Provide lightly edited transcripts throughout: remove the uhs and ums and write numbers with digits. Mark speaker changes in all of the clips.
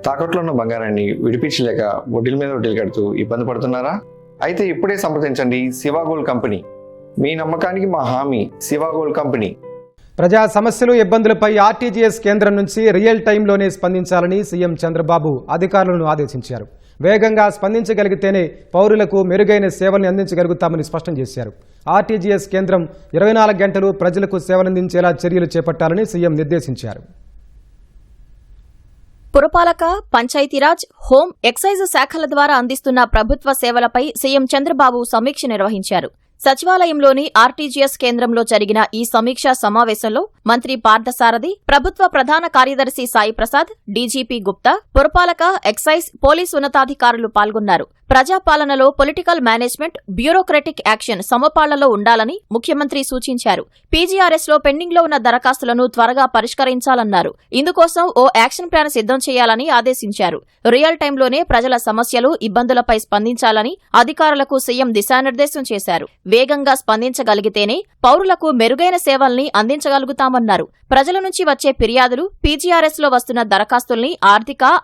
Speaker 1: తాకట్లో ఉన్న బంగారాన్ని విడిపించలేక వడ్డీల మీద వడ్డీలు కడుతూ ఇబ్బంది పడుతున్నారా? అయితే ఇప్పుడే సంప్రదించండి శివ గోల్డ్ కంపెనీ. మీ నమ్మకానికి మా హామీ శివ గోల్డ్ కంపెనీ.
Speaker 2: ప్రజా సమస్యలు ఇబ్బందులపై ఆర్టీజీఎస్ కేంద్రం నుంచి రియల్ టైంలోనే స్పందించాలని సీఎం చంద్రబాబు అధికారులను ఆదేశించారు. వేగంగా స్పందించగలిగితేనే పౌరులకు మెరుగైన సేవల్ని అందించగలుగుతామని స్పష్టం చేశారు. ఆర్టీజీఎస్ కేంద్రం 24 గంటలు ప్రజలకు సేవలందించేలా చర్యలు చేపట్టాలని సీఎం నిర్దేశించారు.
Speaker 3: పురపాలక, పంచాయతీరాజ్, హోం, ఎక్సైజ్ శాఖల ద్వారా అందిస్తున్న ప్రభుత్వ సేవలపై సీఎం చంద్రబాబు సమీక్ష నిర్వహించారు. సచివాలయంలోని ఆర్టీజీఎస్ కేంద్రంలో జరిగిన ఈ సమీక్షా సమావేశంలో మంత్రి పార్థసారథి, ప్రభుత్వ ప్రధాన కార్యదర్శి సాయి ప్రసాద్, డీజీపీ గుప్తా, పురపాలక, ఎక్సైజ్, పోలీసు ఉన్నతాధికారులు పాల్గొన్నారు. ప్రజాపాలనలో పొలిటికల్ మేనేజ్మెంట్, బ్యూరోక్రటిక్ యాక్షన్ సమపాళ్లలో ఉండాలని ముఖ్యమంత్రి సూచించారు. పీజీఆర్ఎస్లో పెండింగ్లో ఉన్న దరఖాస్తులను త్వరగా పరిష్కరించాలన్నారు. ఇందుకోసం ఓ యాక్షన్ ప్లాన్ సిద్ధం చేయాలని ఆదేశించారు. రియల్ టైంలోనే ప్రజల సమస్యలు, ఇబ్బందులపై స్పందించాలని అధికారులకు సీఎం దిశానిర్దేశం చేశారు. వేగంగా స్పందించగలిగితేనే పౌరులకు మెరుగైన సేవల్ని అందించగలుగుతామన్నారు. ప్రజల నుంచి వచ్చే ఫిర్యాదులు, పీజీఆర్ఎస్లో వస్తున్న దరఖాస్తుల్ని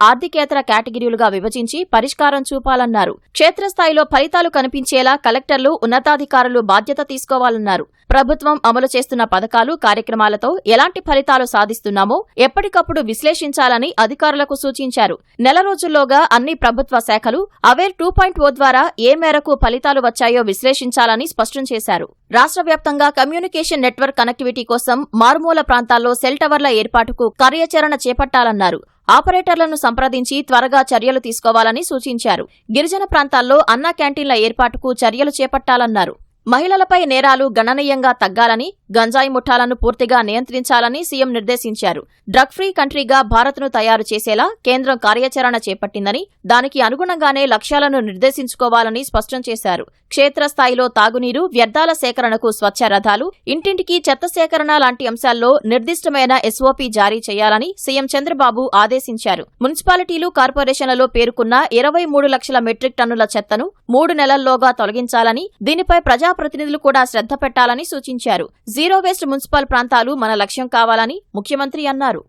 Speaker 3: ఆర్థికేతర కేటగిరీలుగా విభజించి పరిష్కారం చూపాలన్నారు. క్షేత్రస్థాయిలో ఫలితాలు కనిపించేలా కలెక్టర్లు, ఉన్నతాధికారులు బాధ్యత తీసుకోవాలన్నారు. ప్రభుత్వం అమలు చేస్తున్న పథకాలు, కార్యక్రమాలతో ఎలాంటి ఫలితాలు సాధిస్తున్నామో ఎప్పటికప్పుడు విశ్లేషించాలని అధికారులకు సూచించారు. నెల రోజుల్లోగా అన్ని ప్రభుత్వ శాఖలు అవేర్ 2.0 ద్వారా ఏ మేరకు ఫలితాలు వచ్చాయో విశ్లేషించాలని స్పష్టం చేశారు. రాష్ట్ర వ్యాప్తంగా కమ్యూనికేషన్ నెట్వర్క్ కనెక్టివిటీ కోసం మారుమూల ప్రాంతాల్లో సెల్ టవర్ల ఏర్పాటుకు కార్యాచరణ చేపట్టాలన్నారు. ఆపరేటర్లను సంప్రదించి త్వరగా చర్యలు తీసుకోవాలని సూచించారు. గిరిజన ప్రాంతాల్లో అన్న క్యాంటీన్ల ఏర్పాటుకు చర్యలు చేపట్టాలన్నారు. మహిళలపై నేరాలు గణనీయంగా తగ్గాలని, గంజాయి ముఠాలను పూర్తిగా నియంత్రించాలని సీఎం నిర్దేశించారు. డ్రగ్ ఫ్రీ కంట్రీగా భారత్ను తయారు చేసేలా కేంద్రం కార్యాచరణ చేపట్టిందని, దానికి అనుగుణంగానే లక్ష్యాలను నిర్దేశించుకోవాలని స్పష్టం చేశారు. క్షేత్రస్థాయిలో తాగునీరు, వ్యర్థాల సేకరణకు స్వచ్ఛ రథాలు, ఇంటింటికి చెత్త సేకరణ లాంటి అంశాల్లో నిర్దిష్టమైన ఎస్ఓపీ జారీ చేయాలని సీఎం చంద్రబాబు ఆదేశించారు. మున్సిపాలిటీలు, కార్పొరేషన్లలో పేరుకున్న 23 లక్షల మెట్రిక్ టన్నుల చెత్తను 3 నెలల్లోగా తొలగించాలని, దీనిపై ప్రజాప్రతినిధులు కూడా శ్రద్ధ పెట్టాలని సూచించారు. జీరో వేస్ట్ మున్సిపల్ ప్రాంతాలు మన లక్ష్యం కావాలని ముఖ్యమంత్రి అన్నారు.